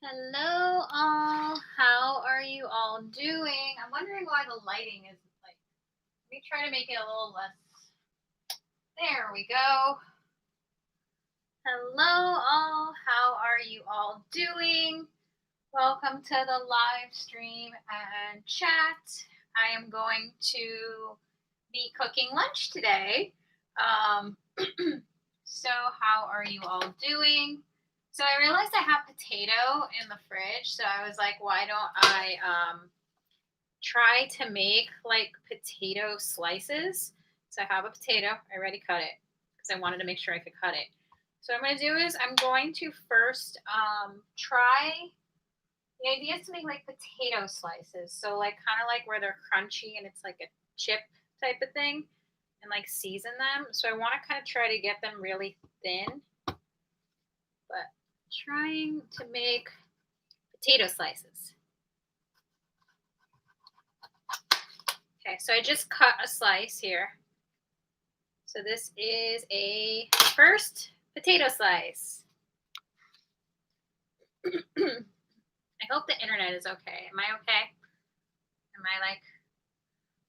Hello all, how are you all doing? I'm wondering why the lighting is like, let me try to make it a little less. There we go. Hello all, how are you all doing? Welcome to the live stream and chat. I am going to be cooking lunch today. So how are you all doing? So I realized I have potato in the fridge, so I was like, why don't I try to make like potato slices? So I have a potato, I already cut it because I wanted to make sure I could cut it. So what I'm going to do is I'm going to first try, the idea is to make like potato slices. So like kind of like where they're crunchy and it's like a chip type of thing and like season them. So I want to kind of try to get them really thin, but trying to make potato slices. Okay, so I just cut a slice here. So this is a first potato slice. I hope the internet is okay. Am I okay? Am I like,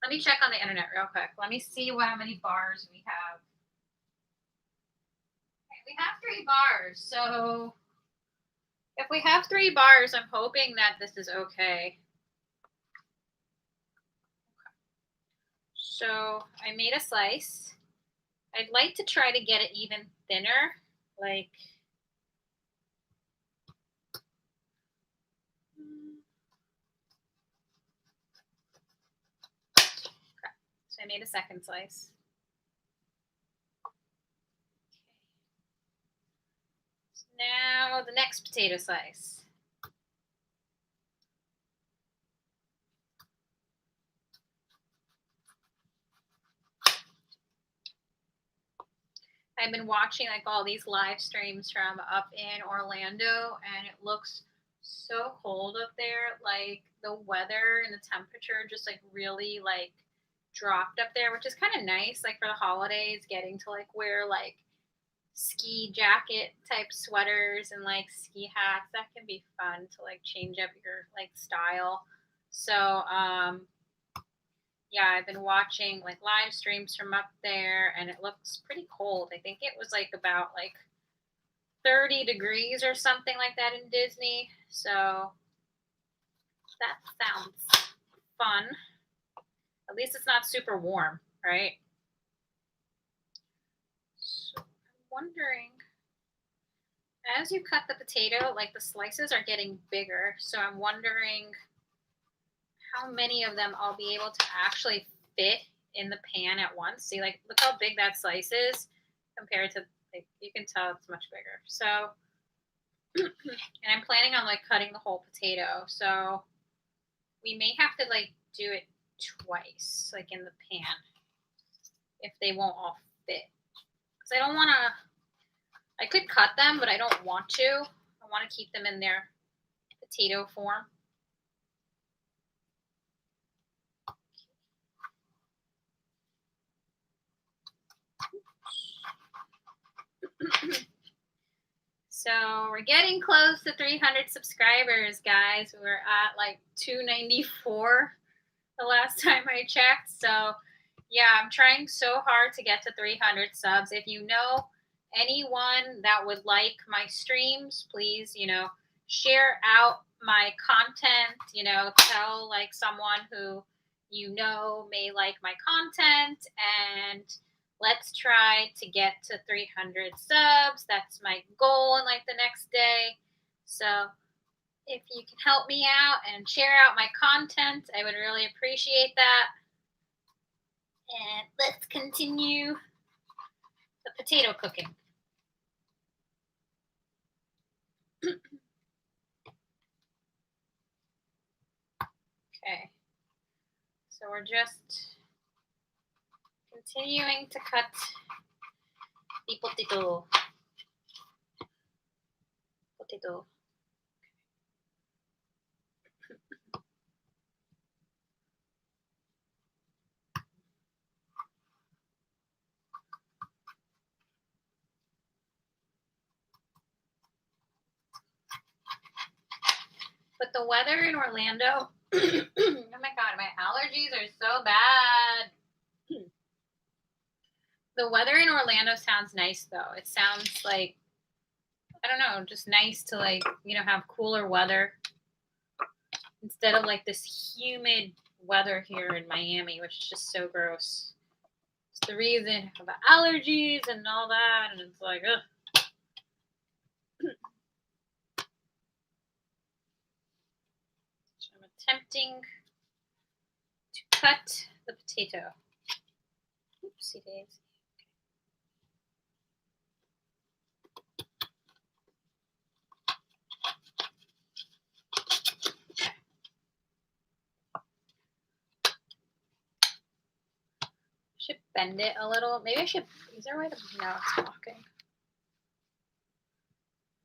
let me check on the internet real quick. Let me see how many bars we have. Okay, we have 3 bars. So if we have 3 bars, I'm hoping that this is okay. So I made a slice. I'd like to try to get it even thinner, like so I made a second slice. Okay. So now the next potato slice. I've been watching like all these live streams from up in Orlando, and it looks so cold up there. Like the weather and the temperature just like really like dropped up there, which is kind of nice. Like for the holidays, getting to like wear like ski jacket type sweaters and like ski hats. That can be fun to like change up your like style. So yeah, I've been watching like live streams from up there and it looks pretty cold. I think it was like about like 30 degrees or something like that in Disney. So that sounds fun. At least it's not super warm, right? So I'm wondering, as you cut the potato, like the slices are getting bigger. So I'm wondering how many of them I'll be able to actually fit in the pan at once. See, like, look how big that slice is compared to, like, you can tell it's much bigger. So, and I'm planning on, like, cutting the whole potato. So we may have to, like, do it twice, like, in the pan if they won't all fit. Because I don't want to, I could cut them, but I don't want to. I want to keep them in their potato form. So we're getting close to 300 subscribers, guys. We're at like 294 the last time I checked. So yeah, I'm trying so hard to get to 300 subs. If you know anyone that would like my streams, please, share out my content, tell like someone who may like my content, and let's try to get to 300 subs. That's my goal in like the next day. So if you can help me out and share out my content, I would really appreciate that. And let's continue the potato cooking. Okay. So we're just continuing to cut the potato. But the weather in Orlando, oh my God, my allergies are so bad. The weather in Orlando sounds nice, though. It sounds like, I don't know, just nice to, like, you know, have cooler weather instead of like this humid weather here in Miami, which is just so gross. It's the reason for the allergies and all that, and it's like, ugh. So I'm attempting to cut the potato. Oopsie daisy. Should bend it a little. Maybe I should. Is there a way to? No, it's blocking.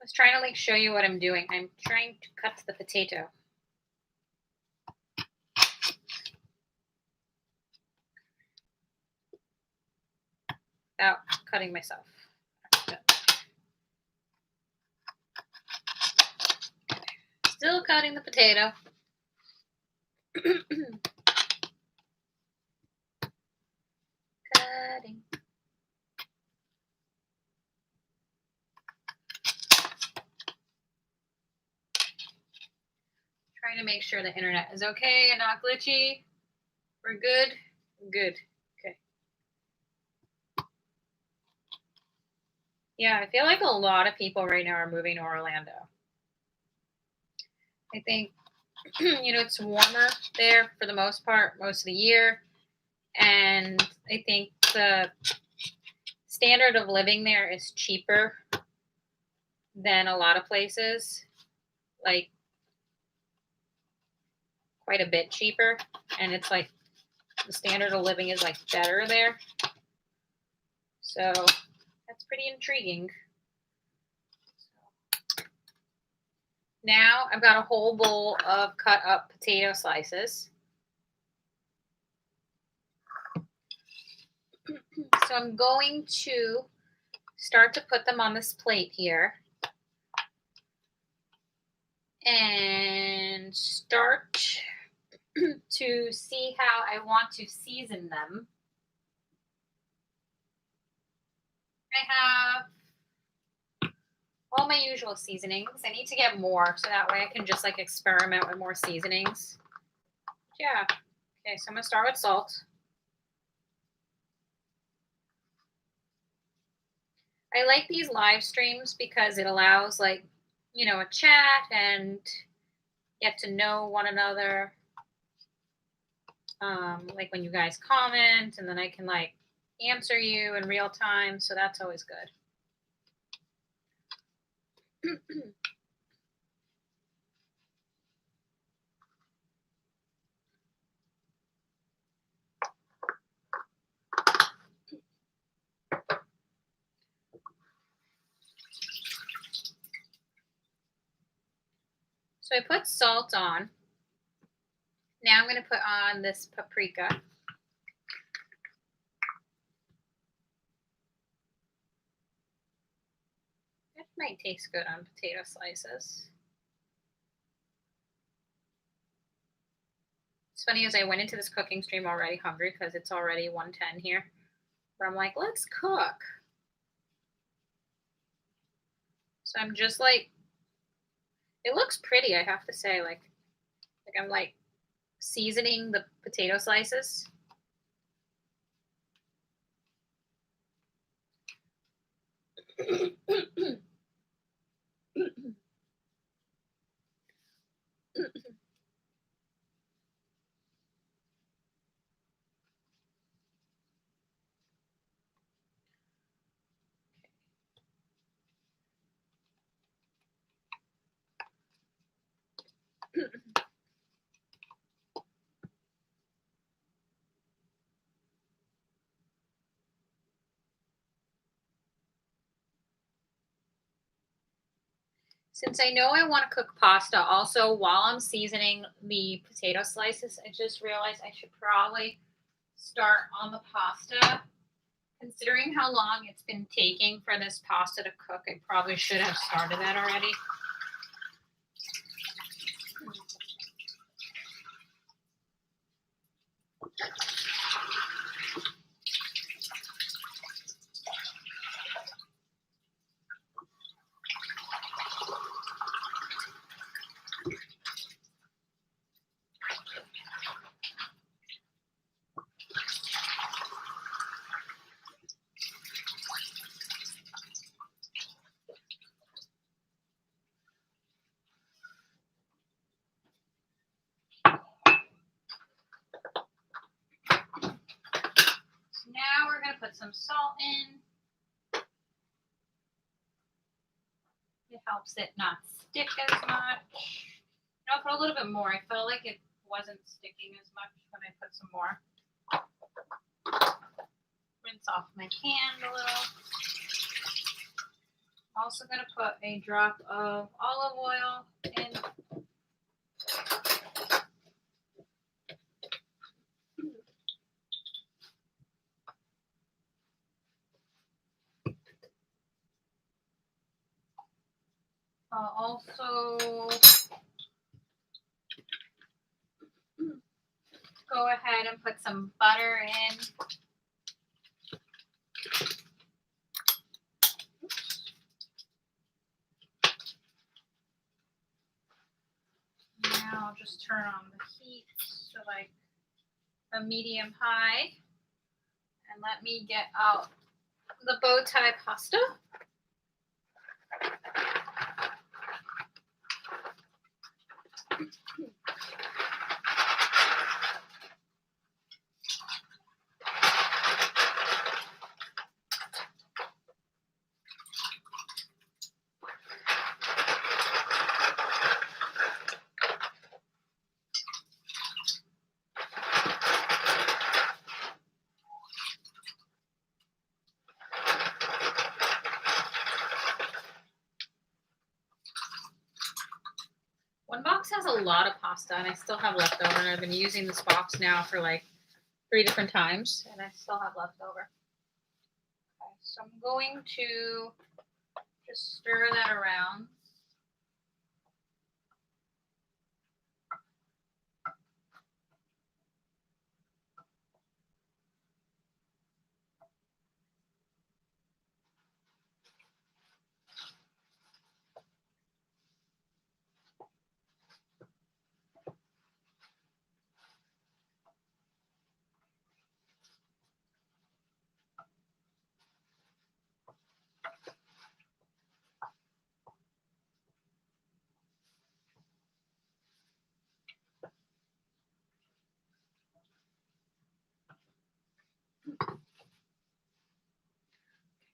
I was trying to like show you what I'm doing. I'm trying to cut the potato. Without cutting myself. Okay. Still cutting the potato. Cutting. Trying to make sure the internet is okay and not glitchy. We're good. Good. Okay. Yeah, I feel like a lot of people right now are moving to Orlando. I think, you know, it's warmer there for the most part, most of the year. And I think the standard of living there is cheaper than a lot of places. Like, quite a bit cheaper. And it's like the standard of living is like better there. So that's pretty intriguing. Now I've got a whole bowl of cut up potato slices. So I'm going to start to put them on this plate here. And start to see how I want to season them. I have all my usual seasonings. I need to get more so that way I can just like experiment with more seasonings. Yeah. Okay, so I'm going to start with salt. I like these live streams because it allows like, you know, a chat and get to know one another. Like when you guys comment, and then I can like answer you in real time. So that's always good. So I put salt on. Now I'm going to put on this paprika. It might taste good on potato slices. It's funny as I went into this cooking stream already hungry because it's already 1:10 here. But I'm like, let's cook. So I'm just like, it looks pretty, I have to say. Like I'm like seasoning the potato slices. Since I know I want to cook pasta, also while I'm seasoning the potato slices, I just realized I should probably start on the pasta. Considering how long it's been taking for this pasta to cook, I probably should have started that already. Now we're going to put some salt in. It helps it not stick as much. I'll put a little bit more. I felt like it wasn't sticking as much when I put some more. Rinse off my hand a little. Also going to put a drop of olive oil in. I'll also go ahead and put some butter in. Now I'll just turn on the heat to like a medium high and let me get out the bow tie pasta. One box has a lot of pasta and I still have leftover, and I've been using this box now for like 3 different times and I still have leftover. Okay, so I'm going to just stir that around.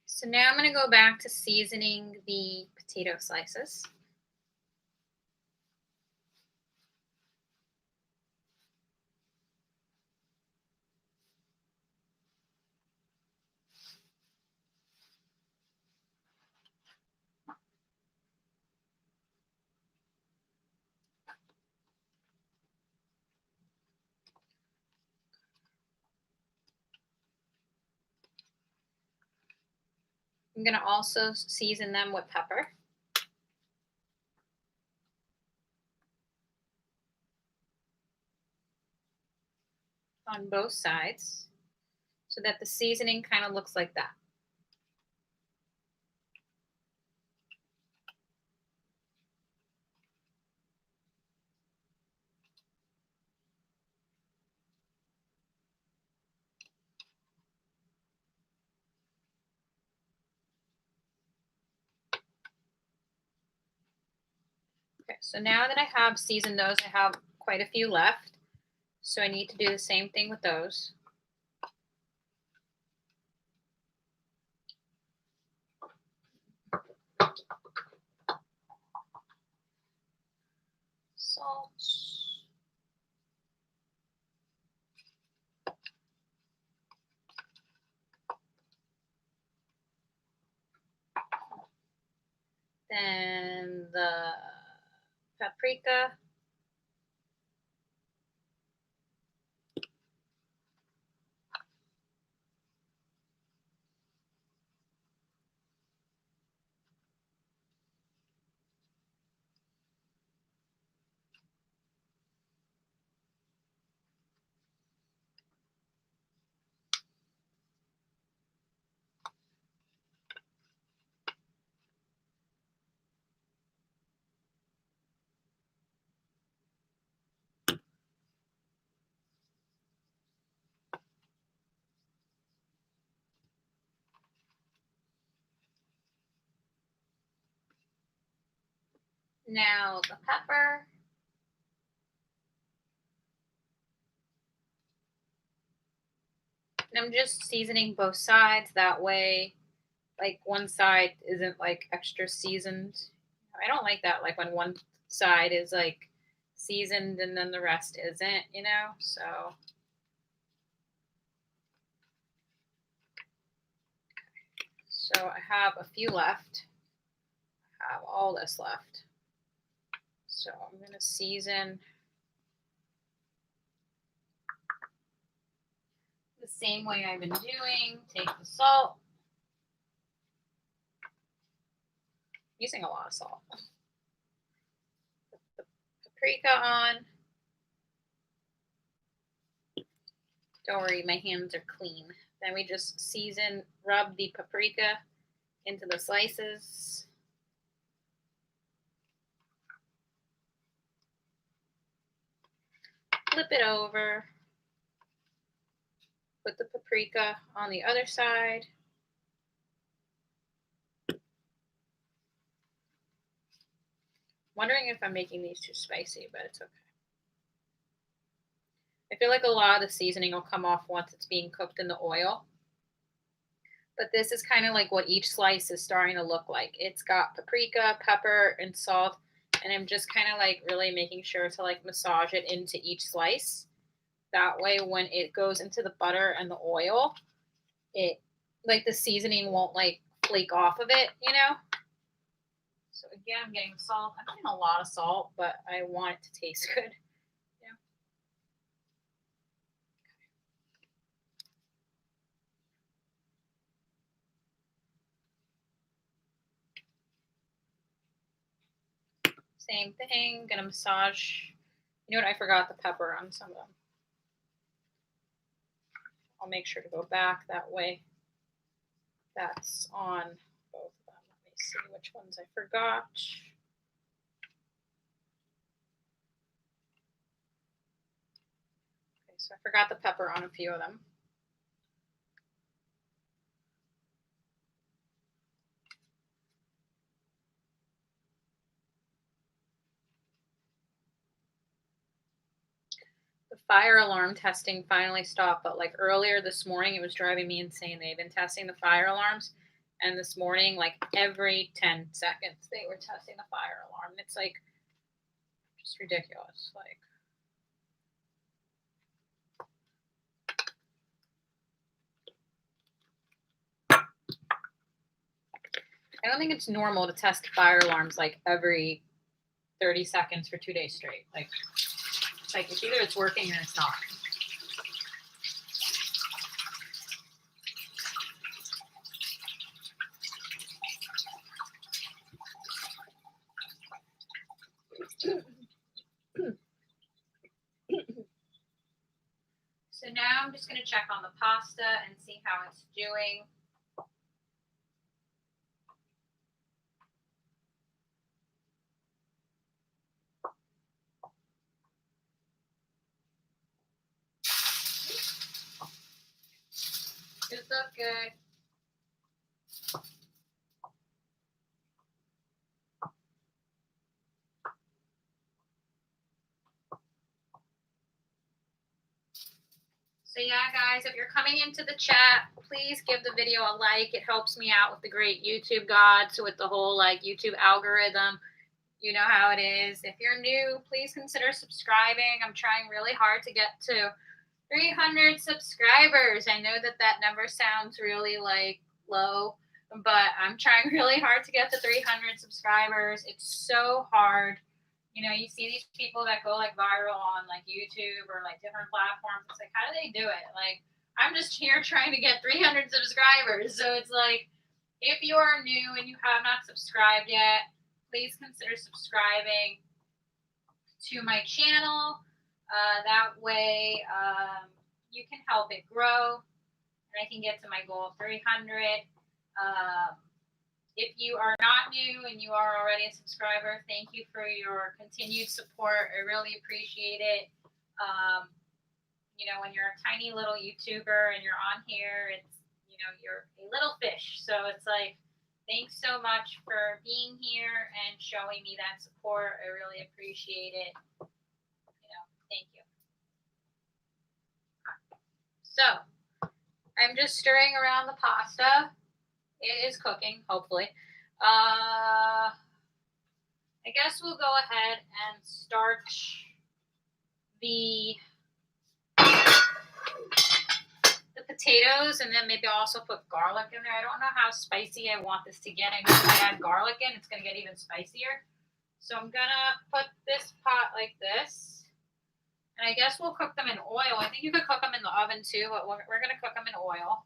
So now I'm going to go back to seasoning the potato slices. I'm going to also season them with pepper. On both sides so that the seasoning kind of looks like that. Okay, so now that I have seasoned those, I have quite a few left. So I need to do the same thing with those. Salt. Then the paprika. Now the pepper. And I'm just seasoning both sides. That way, like one side isn't like extra seasoned. I don't like that. Like when one side is like seasoned and then the rest isn't, you know? So I have a few left. I have all this left. So I'm going to season the same way I've been doing. Take the salt. Using a lot of salt. Put the paprika on. Don't worry, my hands are clean. Then we just season, rub the paprika into the slices. Flip it over. Put the paprika on the other side. Wondering if I'm making these too spicy, but it's okay. I feel like a lot of the seasoning will come off once it's being cooked in the oil. But this is kind of like what each slice is starting to look like. It's got paprika, pepper, and salt. And I'm just kind of like really making sure to like massage it into each slice. That way when it goes into the butter and the oil, it like the seasoning won't like flake off of it, you know? So again, I'm getting salt. I'm putting a lot of salt, but I want it to taste good. Yeah. Same thing. Gonna massage. You know what? I forgot the pepper on some of them. I'll make sure to go back that way. That's on both of them. Let me see which ones I forgot. Okay, so I forgot the pepper on a few of them. The fire alarm testing finally stopped, but like earlier this morning, it was driving me insane. They've been testing the fire alarms, and this morning, like every 10 seconds, they were testing the fire alarm. It's like just ridiculous. Like, I don't think it's normal to test fire alarms like every 30 seconds for 2 days straight. Like, it's either it's working or it's not. So now I'm just going to check on the pasta and see how it's doing. Does look good. So yeah, guys, if you're coming into the chat, please give the video a like. It helps me out with the great YouTube gods, with the whole like YouTube algorithm. You know how it is. If you're new, please consider subscribing. I'm trying really hard to get to 300 subscribers. I know that that number sounds really like low, but I'm trying really hard to get to 300 subscribers. It's so hard. You know, you see these people that go like viral on like YouTube or like different platforms. It's like, how do they do it? Like, I'm just here trying to get 300 subscribers. So it's like, if you are new and you have not subscribed yet, please consider subscribing to my channel. That way, you can help it grow and I can get to my goal of 300. If you are not new and you are already a subscriber, thank you for your continued support. I really appreciate it. You know, when you're a tiny little YouTuber and you're on here, it's, you know, you're a little fish. So it's like, Thanks so much for being here and showing me that support. I really appreciate it. Thank you. So I'm just stirring around the pasta. It is cooking, hopefully. I guess we'll go ahead and start the potatoes, and then maybe I'll also put garlic in there. I don't know how spicy I want this to get. I know if I add garlic in, it's going to get even spicier. So I'm going to put this pot like this. And I guess we'll cook them in oil. I think you could cook them in the oven too, but we're going to cook them in oil.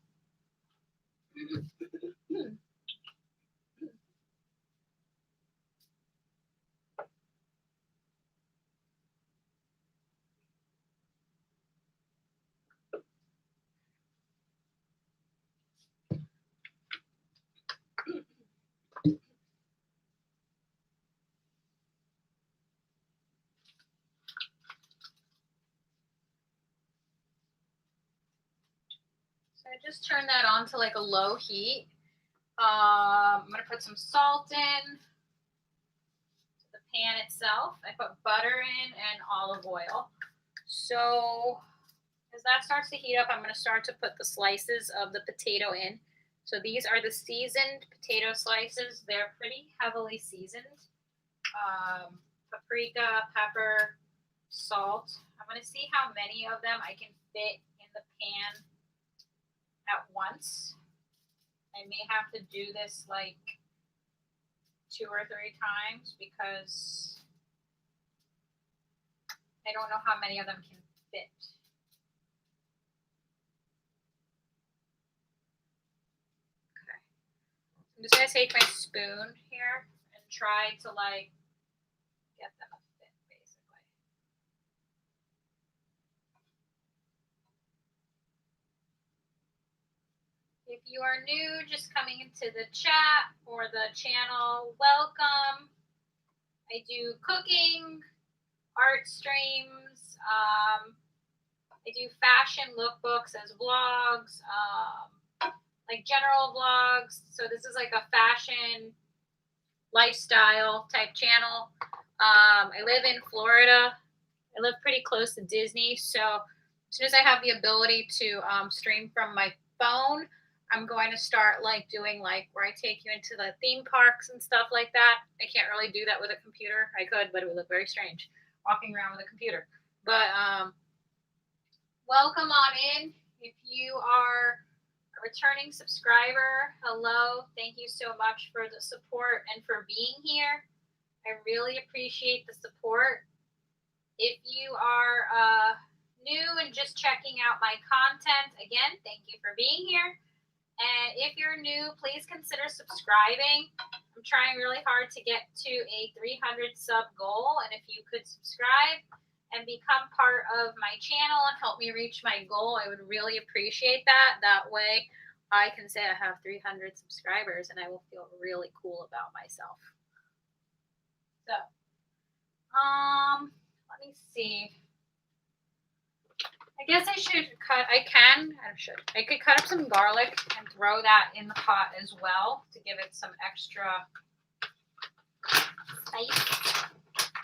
So I just turned that on to like a low heat. I'm going to put some salt in the pan itself. I put butter in and olive oil. So as that starts to heat up, I'm going to start to put the slices of the potato in. So these are the seasoned potato slices. They're pretty heavily seasoned. Paprika, pepper, salt. I'm going to see how many of them I can fit in the pan at once. I may have to do this like 2 or 3 times because I don't know how many of them can fit. Okay. I'm just going to take my spoon here and try to like get them a fit basically. If you are new, just coming into the chat or the channel, welcome. I do cooking, art streams. I do fashion lookbooks as vlogs, like general vlogs. So this is like a fashion lifestyle type channel. I live in Florida. I live pretty close to Disney. So as soon as I have the ability to stream from my phone, I'm going to start like doing like where I take you into the theme parks and stuff like that. I can't really do that with a computer. I could, but it would look very strange walking around with a computer. But welcome on in. If you are a returning subscriber, hello. Thank you so much for the support and for being here. I really appreciate the support. If you are new and just checking out my content, again, thank you for being here. And if you're new, please consider subscribing. I'm trying really hard to get to a 300 sub goal. And if you could subscribe and become part of my channel and help me reach my goal, I would really appreciate that. That way I can say I have 300 subscribers and I will feel really cool about myself. So, let me see. I guess I could cut up some garlic and throw that in the pot as well to give it some extra spice.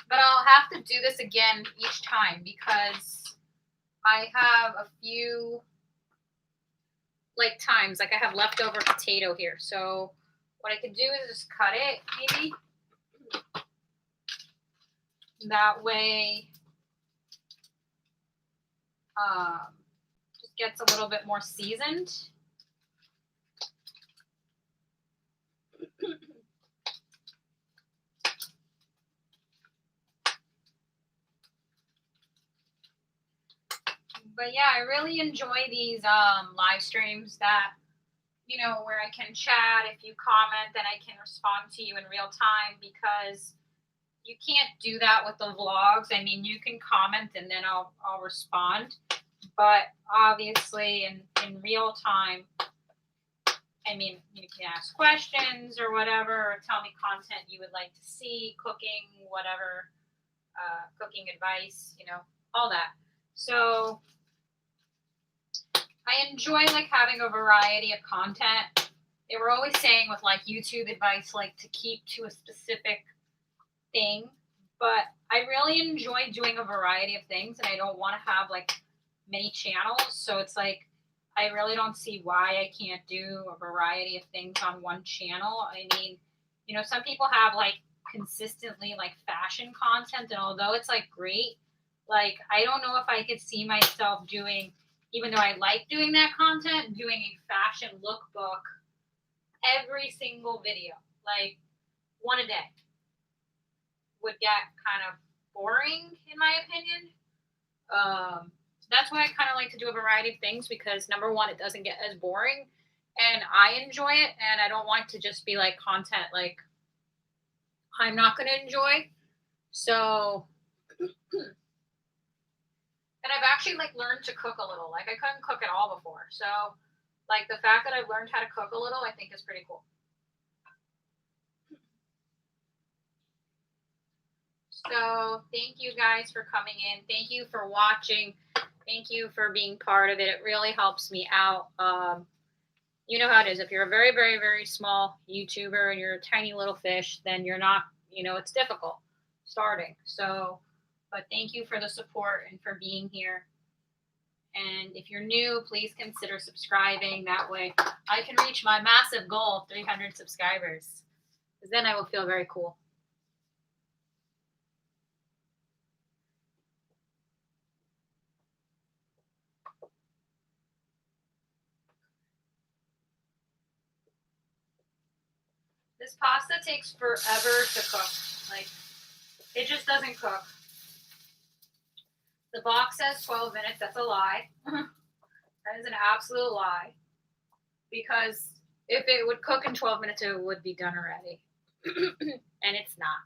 But I'll have to do this again each time because I have a few like times, like I have leftover potato here. So what I could do is just cut it maybe. That way just gets a little bit more seasoned. But yeah, I really enjoy these live streams that, you know, where I can chat. If you comment, then I can respond to you in real time because you can't do that with the vlogs. I mean, you can comment and then I'll respond. But obviously in real time, I mean, you can ask questions or whatever, or tell me content you would like to see, cooking, whatever, cooking advice, you know, all that. So I enjoy like having a variety of content. they were always saying with like YouTube advice, like to keep to a specific thing. But I really enjoy doing a variety of things, and I don't want to have like many channels. So it's like I really don't see why I can't do a variety of things on one channel. I mean, you know, some people have like consistently like fashion content, and although it's like great, like I don't know if I could see myself doing, even though I like doing that content, doing a fashion lookbook every single video, like one a day, would get kind of boring in my opinion. So that's why I kind of like to do a variety of things, because number one, it doesn't get as boring, and I enjoy it, and I don't want to just be like content like I'm not going to enjoy. So, and I've actually like learned to cook a little. Like I couldn't cook at all before, so like the fact that I've learned how to cook a little, I think is pretty cool. So thank you guys for coming in. Thank you for watching. Thank you for being part of it. It really helps me out. You know how it is. If you're a very, very, very small YouTuber and you're a tiny little fish, then you're not, you know, it's difficult starting. So, but thank you for the support and for being here. And if you're new, please consider subscribing. That way I can reach my massive goal of 300 subscribers. Because then I will feel very cool. This pasta takes forever to cook. Like, it just doesn't cook. The box says 12 minutes. That's a lie. That is an absolute lie. Because if it would cook in 12 minutes, it would be done already. And it's not.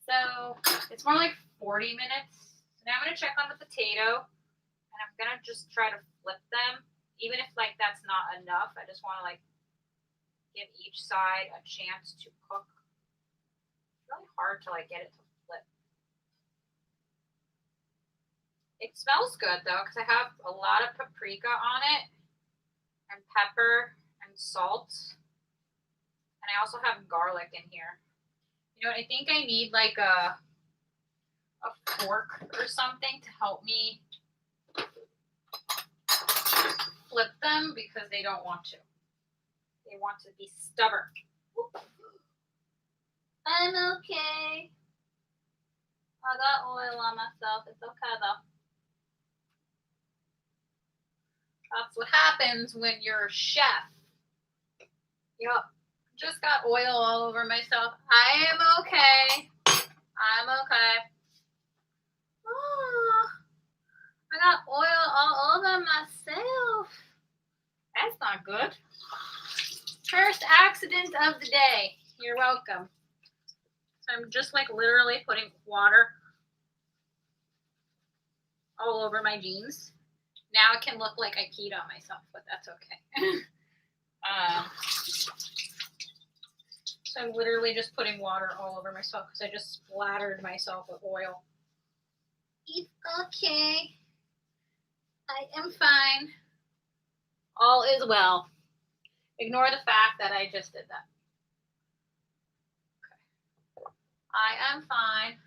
So it's more like 40 minutes. So now I'm going to check on the potato. And I'm going to just try to flip them. Even if like that's not enough, I just want to like give each side a chance to cook. It's really hard to like get it to flip. It smells good though, because I have a lot of paprika on it, and pepper and salt, and I also have garlic in here. You know what? I think I need like a fork or something to help me flip them, because they don't want to. They want to be stubborn. I'm okay. I got oil on myself. It's okay though. That's what happens when you're a chef. Yup. Just got oil all over myself. I am okay. I'm okay. Oh, I got oil all over myself. That's not good. First accident of the day. You're welcome. So I'm just like literally putting water all over my jeans. Now it can look like I peed on myself, but that's okay. So I'm literally just putting water all over myself because I just splattered myself with oil. It's okay. I am fine. All is well. Ignore the fact that I just did that. Okay. I am fine.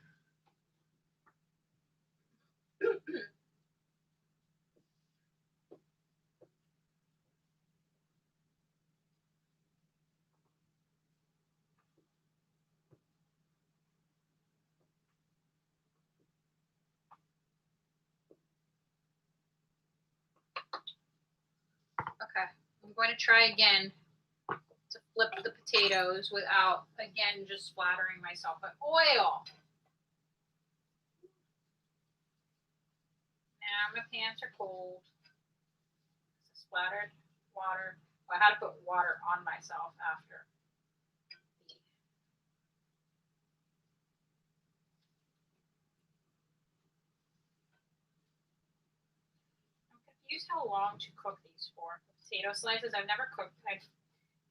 Okay, I'm going to try again to flip the potatoes without, again, just splattering myself with oil. Now my pants are cold. Splattered water. Well, I had to put water on myself after. I'm confused how long to cook these for. Potato slices, I've never cooked. I've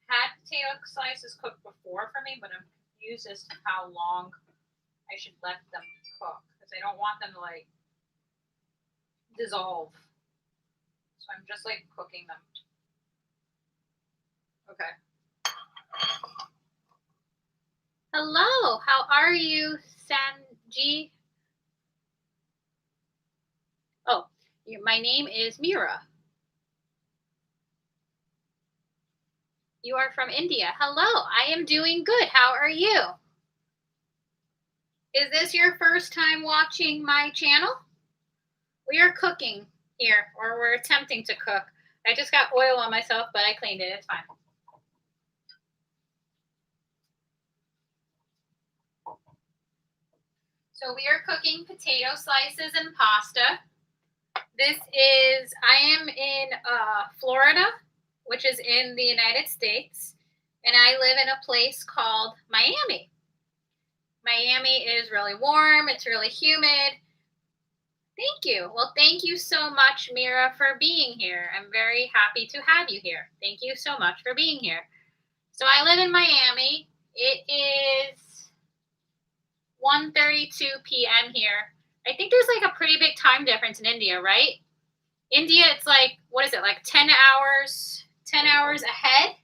had potato slices cooked before for me, but I'm confused as to how long I should let them cook, because I don't want them to like dissolve. So I'm just like cooking them. Okay. Hello, how are you, Sanji? Oh, my name is Mira. You are from India. Hello, I am doing good. How are you? Is this your first time watching my channel? We are cooking here, or we're attempting to cook. I just got oil on myself, but I cleaned it. It's fine. So we are cooking potato slices and pasta. I am in Florida, which is in the United States, and I live in a place called Miami. Miami is really warm. It's really humid. Thank you. Well, thank you so much, Mira, for being here. I'm very happy to have you here. Thank you so much for being here. So I live in Miami. It is 1:32 p.m. here. I think there's like a pretty big time difference in India, right? India, it's like, what is it, like 10 hours ahead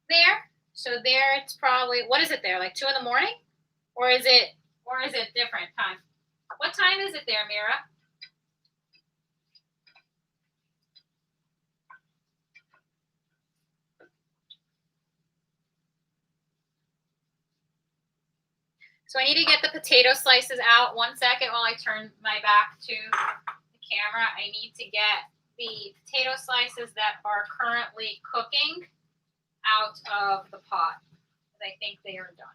there? So there it's probably, what is it there, like 2 in the morning? Or is it different time? What time is it there, Mira? So I need to get the potato slices out. 1 second while I turn my back to the camera. I need to get the potato slices that are currently cooking out of the pot. I think they are done.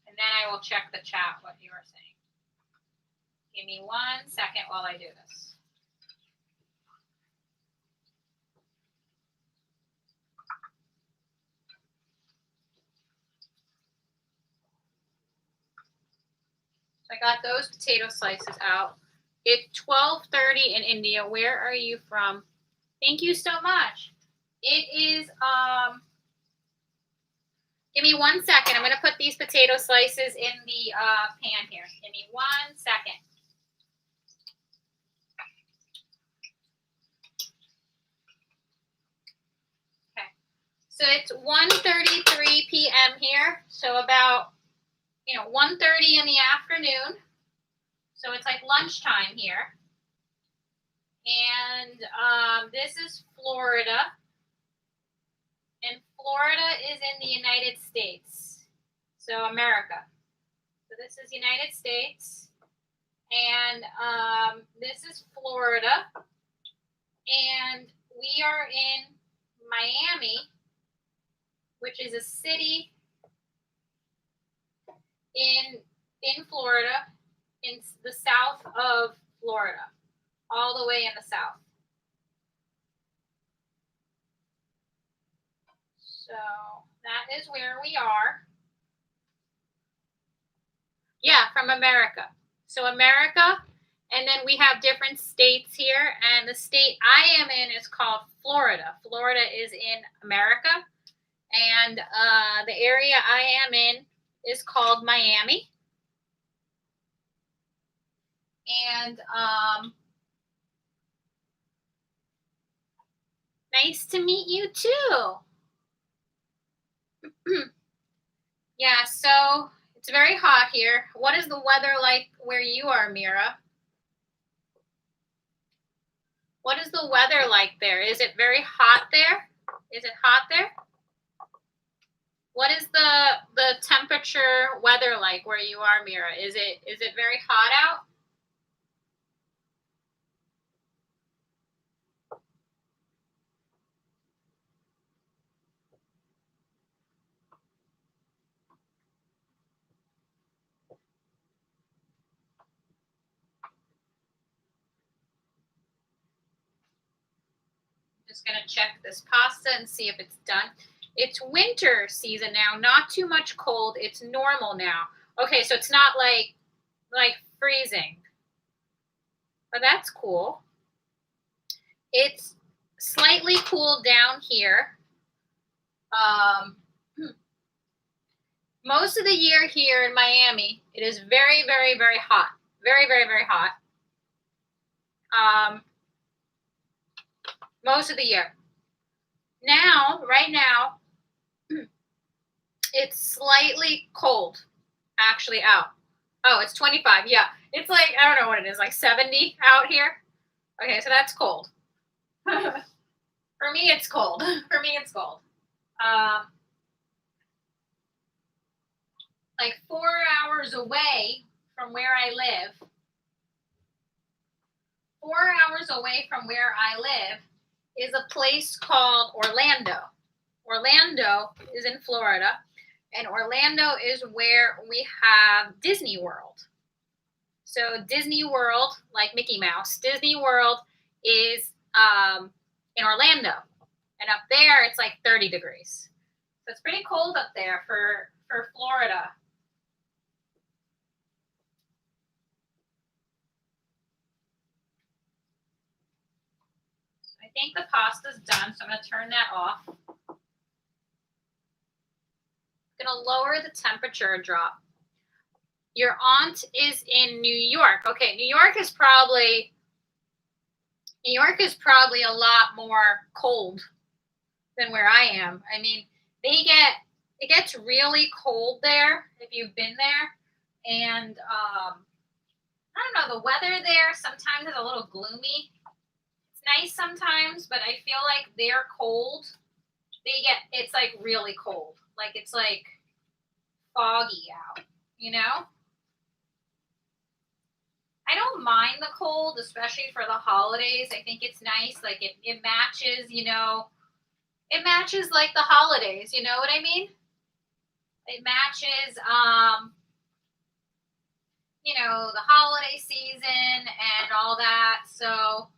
And then I will check the chat what you are saying. Give me 1 second while I do this. I got those potato slices out. It's 12:30 in India. Where are you from? Thank you so much. It is, give me 1 second. I'm going to put these potato slices in the pan here. Give me 1 second. Okay. So it's 1:33 p.m. here. So about 1:30 in the afternoon. So it's like lunchtime here. And this is Florida. And Florida is in the United States. So America. So this is United States. And this is Florida. And we are in Miami, which is a city in Florida, in the south of Florida, all the way in the south. So that is where we are. Yeah, from America. So America, and then we have different states here, and the state I am in is called Florida. Florida is in America, and the area I am in is called Miami. And nice to meet you too. Yeah, so it's very hot here. What is the weather like where you are, Mira? What is the weather like there? Is it very hot there? Is it hot there? What is the temperature weather like where you are, Mira? Is it very hot out? Just gonna check this pasta and see if it's done. It's winter season now, not too much cold. It's normal now. Okay, so it's not like freezing. But that's cool. It's slightly cooled down here. Most of the year here in Miami, it is very, very, very hot. Very, very, very hot. Most of the year. Now, right now, it's slightly cold actually out. Oh, it's 25. Yeah. It's like, I don't know what it is, like 70 out here. Okay, so that's cold. For me, it's cold. For me, it's cold. Like 4 hours away from where I live, 4 hours away from where I live is a place called Orlando. Orlando is in Florida, and Orlando is where we have Disney World. So Disney World, like Mickey Mouse, Disney World is in Orlando, and up there it's like 30 degrees. So it's pretty cold up there for Florida. I think the pasta's done, so I'm going to turn that off. I'm going to lower the temperature a drop. Your aunt is in New York. Okay, New York is probably a lot more cold than where I am. I mean, it gets really cold there if you've been there, and I don't know, the weather there sometimes is a little gloomy. It's nice sometimes, but I feel like they're cold. It's like really cold. Like it's like foggy out, you know? I don't mind the cold, especially for the holidays. I think it's nice. Like it matches, it matches like the holidays, you know what I mean? It matches the holiday season and all that. So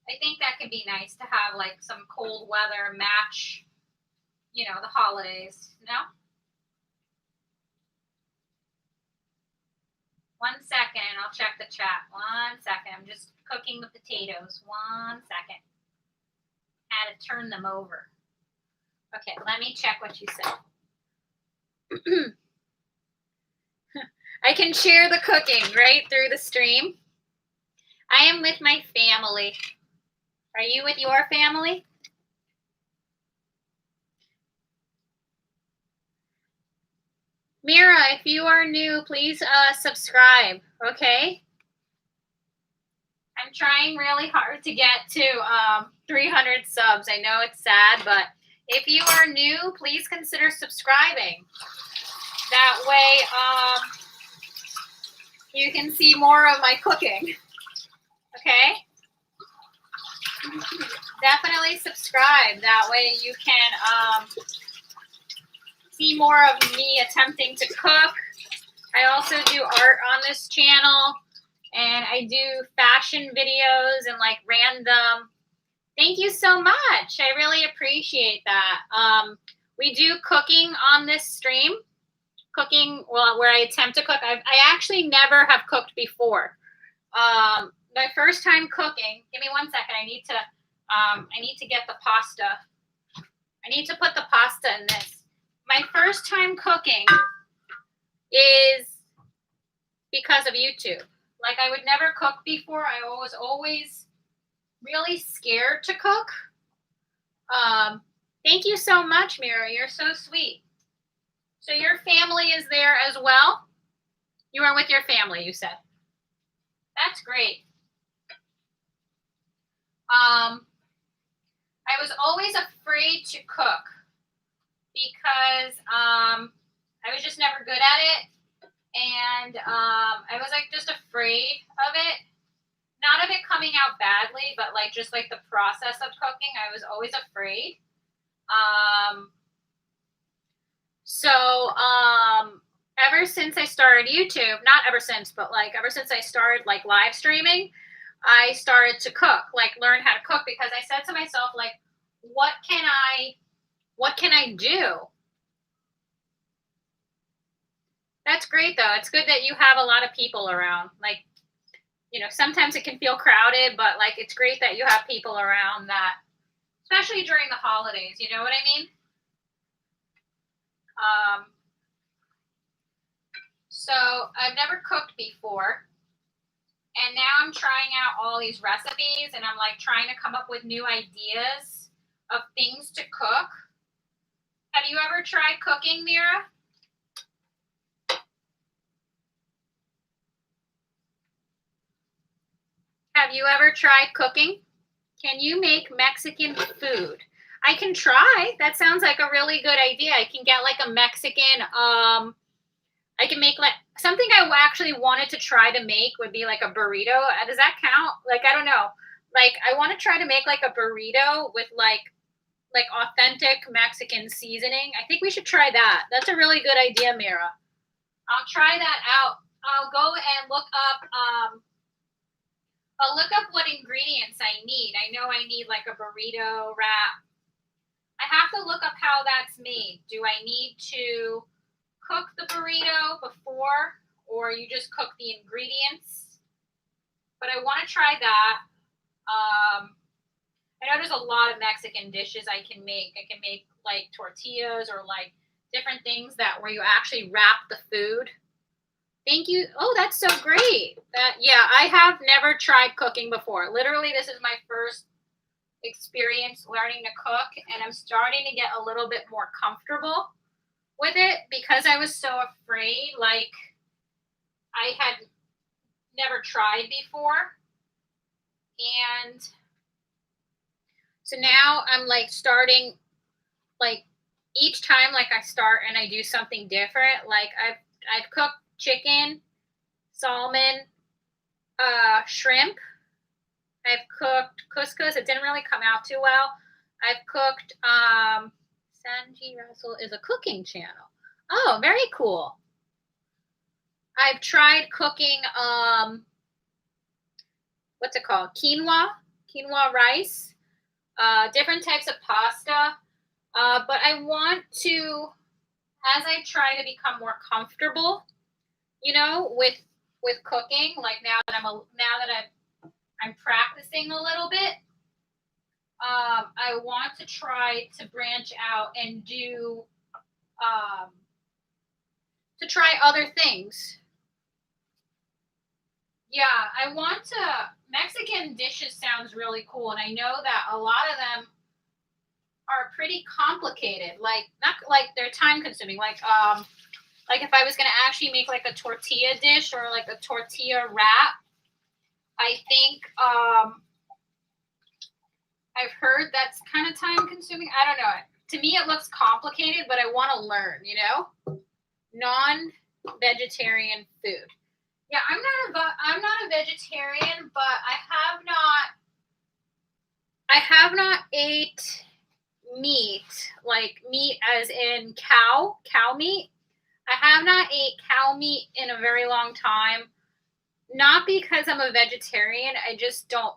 I think that could be nice to have like some cold weather match, the holidays, you know? 1 second, I'll check the chat. 1 second. I'm just cooking the potatoes. 1 second. Had to turn them over. Okay, let me check what you said. I can share the cooking right through the stream. I am with my family. Are you with your family? Mira, if you are new, please subscribe, okay? I'm trying really hard to get to 300 subs. I know it's sad, but if you are new, please consider subscribing. That way you can see more of my cooking, okay? Definitely subscribe. That way you can see more of me attempting to cook. I also do art on this channel, and I do fashion videos and like random. Thank you so much. I really appreciate that. We do cooking on this stream. Cooking, well, where I attempt to cook. I actually never have cooked before. My first time cooking. Give me 1 second. I need to get the pasta. I need to put the pasta in this. My first time cooking is because of YouTube. Like I would never cook before. I was always really scared to cook. Thank you so much, Mira. You're so sweet. So your family is there as well? You are with your family, you said. That's great. I was always afraid to cook because I was just never good at it. And I was like just afraid of it. Not of it coming out badly, but like just like the process of cooking, I was always afraid. Ever since I started YouTube, not ever since, but like ever since I started like live streaming, I started to cook, like learn how to cook, because I said to myself, like, what can I do? That's great though. It's good that you have a lot of people around. Like, sometimes it can feel crowded, but like it's great that you have people around that, especially during the holidays, you know what I mean? So I've never cooked before, and now I'm trying out all these recipes, and I'm like trying to come up with new ideas of things to cook. Have you ever tried cooking, Mira? Have you ever tried cooking? Can you make Mexican food? I can try. That sounds like a really good idea. I can get like a Mexican I can make like something I actually wanted to try to make would be like a burrito. Does that count? Like I don't know. Like I want to try to make like a burrito with like authentic Mexican seasoning. I think we should try that. That's a really good idea, Mira. I'll try that out. I'll go and I'll look up what ingredients I need. I know I need like a burrito wrap. I have to look up how that's made. Do I need to cook the burrito before, or you just cook the ingredients? But I want to try that. I know there's a lot of Mexican dishes I can make. I can make like tortillas or like different things that where you actually wrap the food. Thank you. Oh, that's so great. Yeah, I have never tried cooking before. Literally, this is my first experience learning to cook, and I'm starting to get a little bit more comfortable with it because I was so afraid. Like, I had never tried before. And so now I'm like starting, like, each time like I start and I do something different. Like I've cooked chicken, salmon, shrimp. I've cooked couscous. It didn't really come out too well. I've cooked Sanji Russell is a cooking channel. Oh, very cool. I've tried cooking what's it called? Quinoa rice. Different types of pasta. But I want to, as I try to become more comfortable, you know, with cooking, like now that I'm practicing a little bit, I want to try to branch out and do to try other things. Yeah, I want to. Mexican dishes sounds really cool, and I know that a lot of them are pretty complicated. Like not like they're time consuming. Like if I was gonna actually make like a tortilla dish or like a tortilla wrap, I think I've heard that's kind of time consuming. I don't know. To me, it looks complicated, but I want to learn. You know, non-vegetarian food. Yeah, I'm not a vegetarian, but I have not ate meat, like meat as in cow meat. I have not ate cow meat in a very long time. Not because I'm a vegetarian, I just I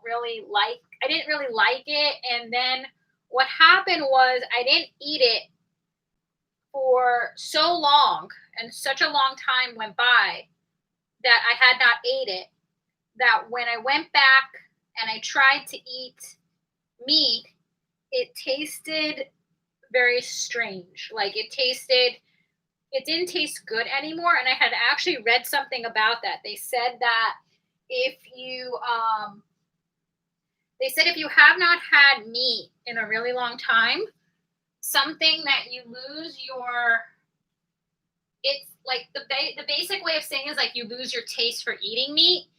didn't really like it. And then what happened was I didn't eat it for so long, and such a long time went by that I had not ate it, that when I went back and I tried to eat meat, it tasted very strange. Like it didn't taste good anymore. And I had actually read something about that. They said that if you have not had meat in a really long time, something that you lose your, it's like the basic way of saying is like you lose your taste for eating meat,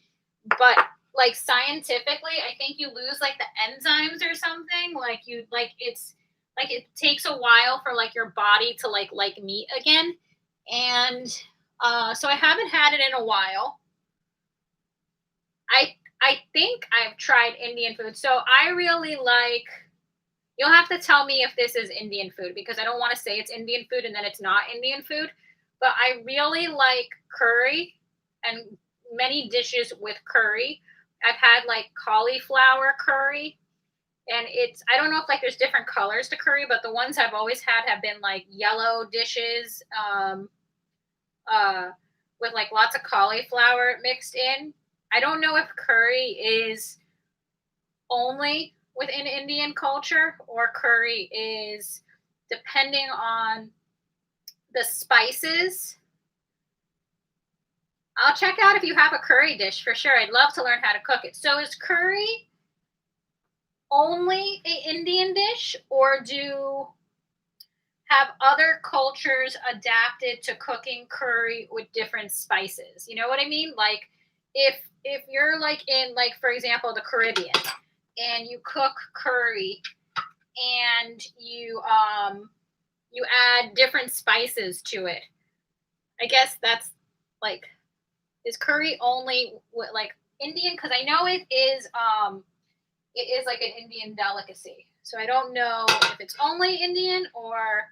but like scientifically, I think you lose like the enzymes or something. Like it's like it takes a while for like your body to like meat again. And so I haven't had it in a while. I think I've tried Indian food. So I really like, you'll have to tell me if this is Indian food because I don't want to say it's Indian food and then it's not Indian food. But I really like curry and many dishes with curry. I've had like cauliflower curry, and I don't know if like there's different colors to curry, but the ones I've always had have been like yellow dishes with like lots of cauliflower mixed in. I don't know if curry is only within Indian culture or curry is depending on the spices. I'll check out if you have a curry dish for sure. I'd love to learn how to cook it. So is curry only a Indian dish, or have other cultures adapted to cooking curry with different spices? You know what I mean? Like if you're like in, like, for example, the Caribbean, and you cook curry, and you add different spices to it. I guess that's like, is curry only like Indian? Because I know it is like an Indian delicacy. So I don't know if it's only Indian or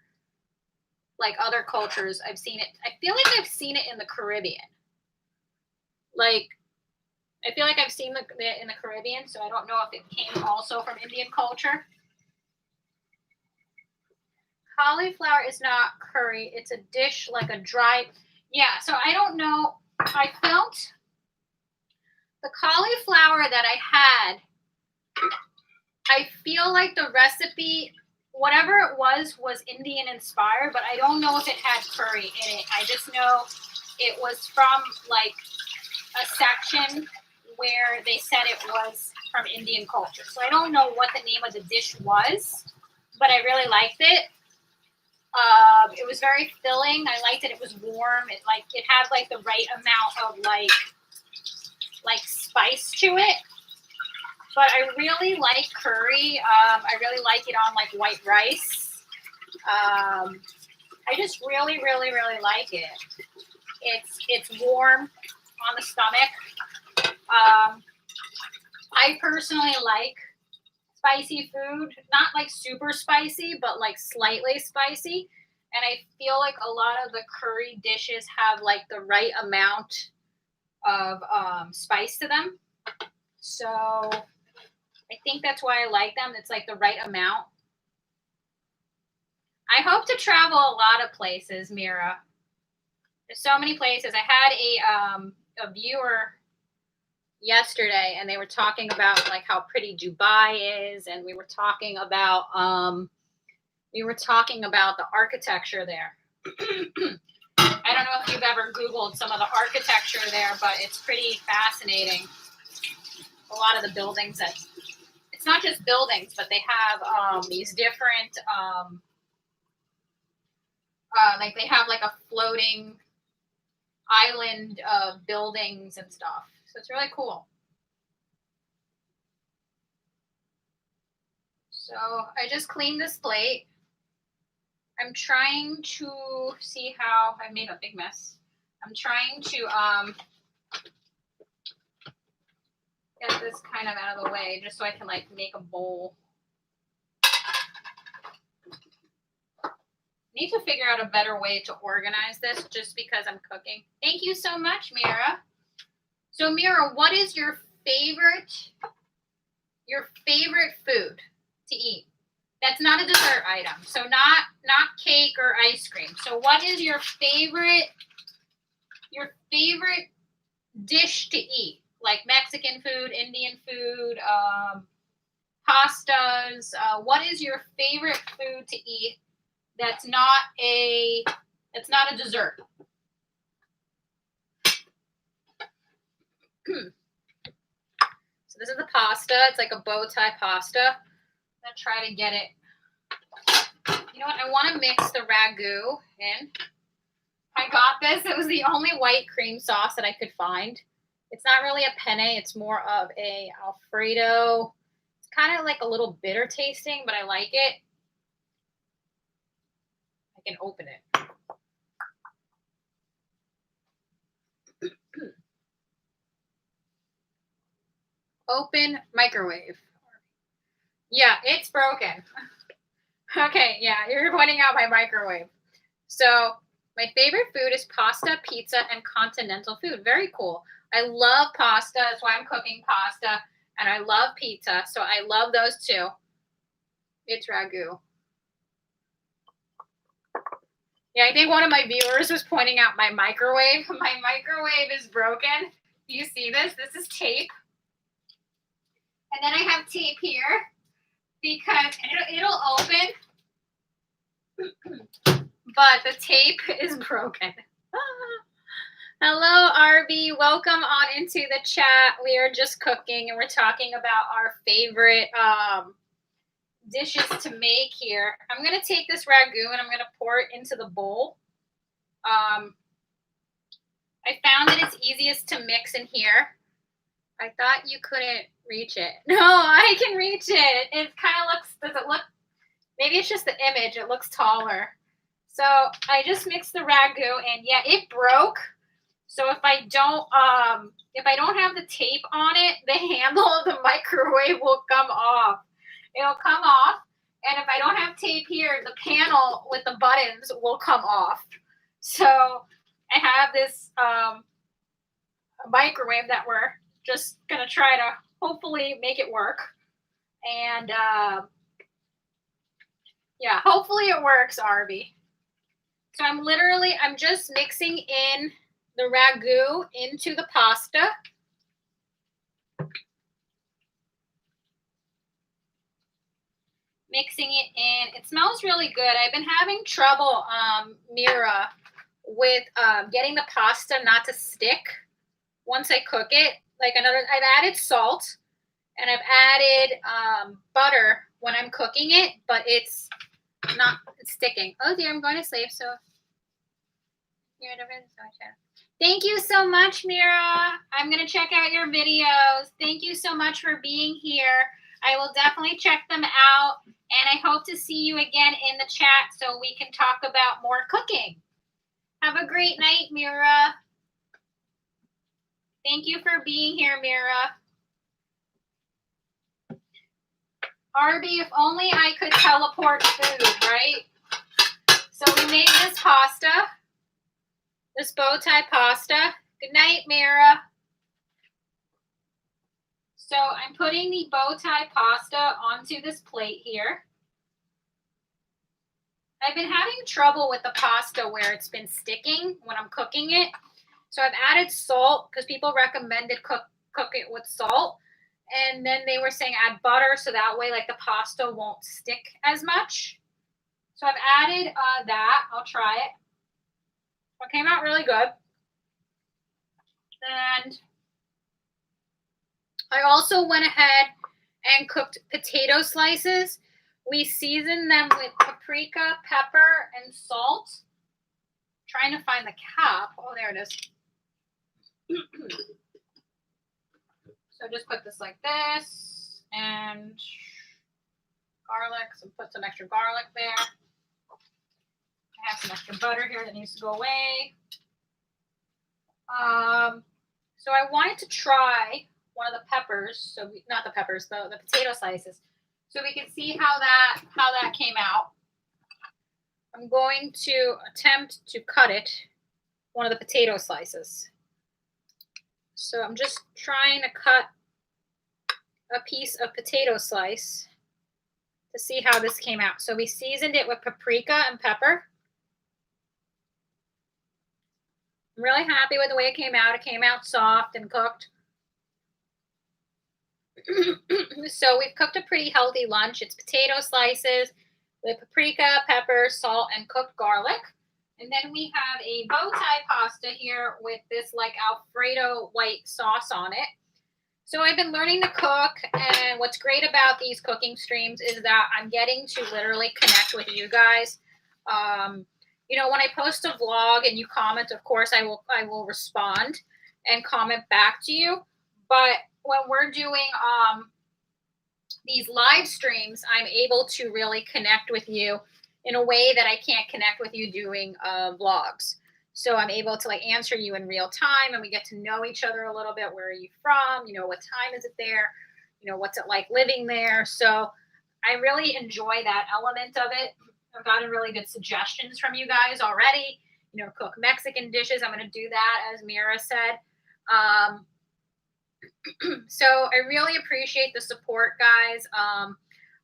like other cultures. I've seen it. I feel like I've seen it in the Caribbean. Like, I feel like I've seen it in the Caribbean, so I don't know if it came also from Indian culture. Cauliflower is not curry. It's a dish like a dry. Yeah, so I don't know. I felt the cauliflower that I had, I feel like the recipe, whatever it was Indian inspired, but I don't know if it had curry in it. I just know it was from like a section where they said it was from Indian culture. So I don't know what the name of the dish was, but I really liked it. It was very filling. I liked it. It was warm. It had like the right amount of like spice to it. But I really like curry. I really like it on like white rice. I just really, really, really like it. It's warm on the stomach. I personally like spicy food, not like super spicy, but like slightly spicy. And I feel like a lot of the curry dishes have like the right amount of spice to them. So I think that's why I like them. It's like the right amount. I hope to travel a lot of places, Mira. There's so many places. I had a viewer yesterday, and they were talking about like how pretty Dubai is, and we were talking about the architecture there. I don't know if you've ever Googled some of the architecture there, but it's pretty fascinating. A lot of the buildings it's not just buildings, but they have these different like they have like a floating island of buildings and stuff. So it's really cool. So I just cleaned this plate. I'm trying to see how I made a big mess. I'm trying to get this kind of out of the way just so I can like make a bowl. Need to figure out a better way to organize this just because I'm cooking. Thank you so much, Mira. So Mira, what is your favorite food to eat? That's not a dessert item. So not cake or ice cream. So what is your favorite dish to eat? Like Mexican food, Indian food, pastas. What is your favorite food to eat that's not a dessert? So this is the pasta. It's like a bow tie pasta. I'm gonna try to get it. You know what? I want to mix the ragu in. I got this. It was the only white cream sauce that I could find. It's not really a penne. It's more of a Alfredo. It's kind of like a little bitter tasting, but I like it. I can open it. Open microwave. Yeah, it's broken. Okay, yeah, you're pointing out my microwave. So my favorite food is pasta, pizza, and continental food. Very cool. I love pasta. That's why I'm cooking pasta. And I love pizza. So I love those two. It's ragu. Yeah, I think one of my viewers was pointing out my microwave. My microwave is broken. Do you see this? This is tape. And then I have tape here because it'll open. But the tape is broken. Hello, Arby. Welcome on into the chat. We are just cooking and we're talking about our favorite dishes to make here. I'm going to take this ragu and I'm going to pour it into the bowl. I found that it's easiest to mix in here. I thought you couldn't reach it. No, I can reach it. It kind of looks, does it look, maybe it's just the image. It looks taller. So I just mixed the ragu and yeah, it broke. So if I don't have the tape on it, the handle of the microwave will come off. It'll come off. And if I don't have tape here, the panel with the buttons will come off. So I have this microwave that we're just going to try to hopefully make it work. And yeah, hopefully it works, Arby. So I'm just mixing in the ragu into the pasta. Mixing it in. It smells really good. I've been having trouble, Mira, with getting the pasta not to stick once I cook it. I've added salt and I've added butter when I'm cooking it, but it's sticking. Oh dear, I'm going to sleep. So thank you so much, Mira. I'm going to check out your videos. Thank you so much for being here. I will definitely check them out. And I hope to see you again in the chat so we can talk about more cooking. Have a great night, Mira. Thank you for being here, Mira. Arby, if only I could teleport food, right? So we made this pasta, this bow tie pasta. Good night, Mira. So I'm putting the bow tie pasta onto this plate here. I've been having trouble with the pasta where it's been sticking when I'm cooking it. So I've added salt because people recommended cook it with salt. And then they were saying add butter so that way like the pasta won't stick as much. So I've added that. I'll try it. It came out really good. And I also went ahead and cooked potato slices. We seasoned them with paprika, pepper, and salt. Trying to find the cap. Oh, there it is. So just put this like this and garlic. So put some extra garlic there. I have some extra butter here that needs to go away. So I wanted to try one of the peppers. So not the peppers, the potato slices. So we can see how that came out. I'm going to attempt to cut it, one of the potato slices. So I'm just trying to cut a piece of potato slice to see how this came out. So we seasoned it with paprika and pepper. I'm really happy with the way it came out. It came out soft and cooked. So we've cooked a pretty healthy lunch. It's potato slices with paprika, pepper, salt, and cooked garlic. And then we have a bow tie pasta here with this like Alfredo white sauce on it. So I've been learning to cook, and what's great about these cooking streams is that I'm getting to literally connect with you guys. You know, when I post a vlog and you comment, of course, I will respond and comment back to you. But when we're doing these live streams, I'm able to really connect with you in a way that I can't connect with you doing vlogs. So I'm able to like answer you in real time, and we get to know each other a little bit. Where are you from? You know, what time is it there? You know, what's it like living there? So I really enjoy that element of it. I've gotten really good suggestions from you guys already. You know, cook Mexican dishes. I'm going to do that, as Mira said. So I really appreciate the support, guys.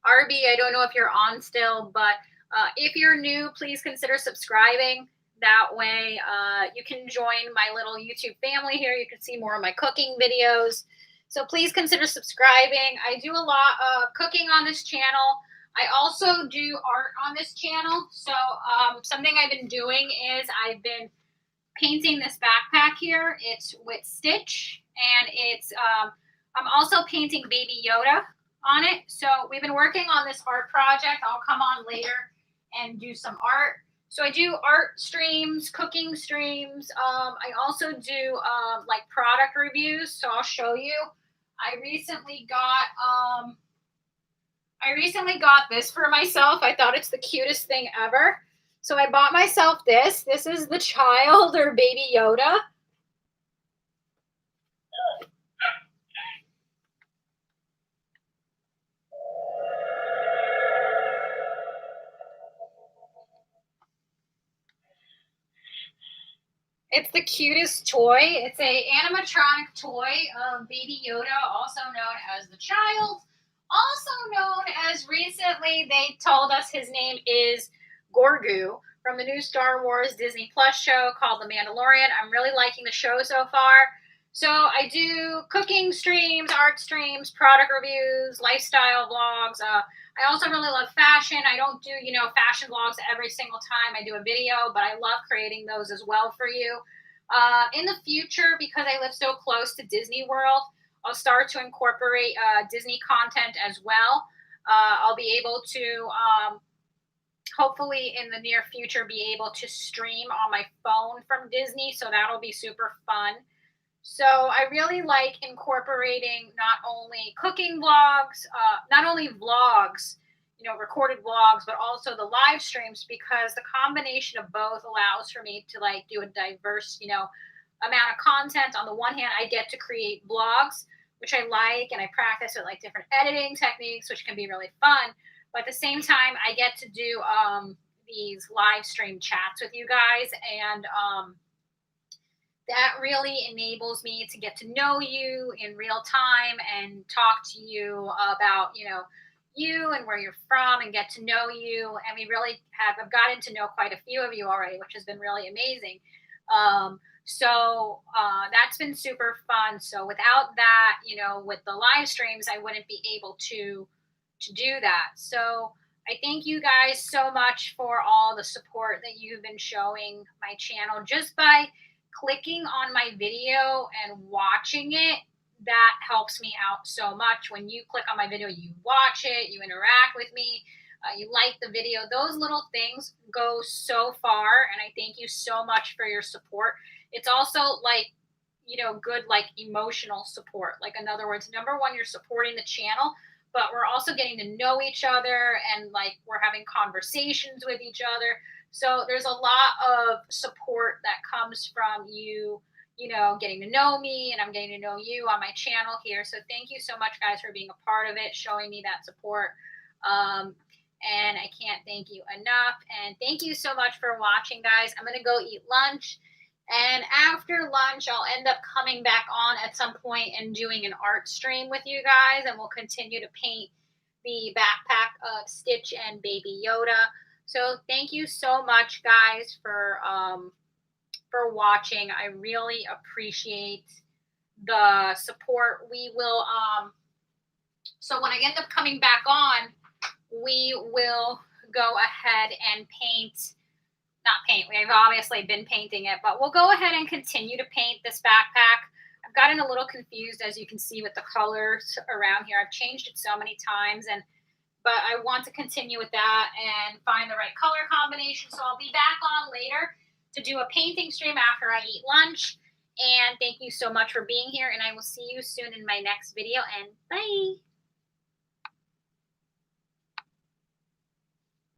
Arby, I don't know if you're on still, but if you're new, please consider subscribing. That way you can join my little YouTube family here. You can see more of my cooking videos. So please consider subscribing. I do a lot of cooking on this channel. I also do art on this channel. So something I've been doing is I've been painting this backpack here. It's with Stitch, and it's I'm also painting Baby Yoda on it. So we've been working on this art project. I'll come on later and do some art. So I do art streams, cooking streams. I also do like product reviews. So I'll show you. I recently got this for myself. I thought it's the cutest thing ever. So I bought myself this. This is the child or Baby Yoda. It's the cutest toy. It's a animatronic toy of Baby Yoda, also known as the child. Also known as, recently they told us his name is Grogu from the new Star Wars Disney Plus show called The Mandalorian. I'm really liking the show so far. So I do cooking streams, art streams, product reviews, lifestyle vlogs. I also really love fashion. I don't do, fashion vlogs every single time I do a video, but I love creating those as well for you. In the future, because I live so close to Disney World, I'll start to incorporate Disney content as well. I'll be able to, hopefully in the near future, be able to stream on my phone from Disney, so that'll be super fun. So I really like incorporating not only cooking vlogs, not only vlogs, recorded vlogs, but also the live streams, because the combination of both allows for me to like do a diverse, amount of content. On the one hand, I get to create vlogs, which I like, and I practice with like different editing techniques, which can be really fun. But at the same time, I get to do these live stream chats with you guys, and that really enables me to get to know you in real time and talk to you about, you and where you're from, and get to know you. And we really I've gotten to know quite a few of you already, which has been really amazing. So that's been super fun. So without that, with the live streams, I wouldn't be able to do that. So I thank you guys so much for all the support that you've been showing my channel just by clicking on my video and watching it. That helps me out so much. When you click on my video, you watch it, you interact with me, you like the video. Those little things go so far, and I thank you so much for your support. It's also like, good like emotional support. Like, in other words, number one, you're supporting the channel, but we're also getting to know each other, and like we're having conversations with each other. So there's a lot of support that comes from you, getting to know me, and I'm getting to know you on my channel here. So thank you so much, guys, for being a part of it, showing me that support. And I can't thank you enough. And thank you so much for watching, guys. I'm going to go eat lunch. And after lunch, I'll end up coming back on at some point and doing an art stream with you guys. And we'll continue to paint the backpack of Stitch and Baby Yoda. So thank you so much, guys, for watching. I really appreciate the support. We will, so when I end up coming back on, we will go ahead and we've obviously been painting it, but we'll go ahead and continue to paint this backpack. I've gotten a little confused, as you can see, with the colors around here. I've changed it so many times, but I want to continue with that and find the right color combination. So I'll be back on later to do a painting stream after I eat lunch. And thank you so much for being here, and I will see you soon in my next video, and bye.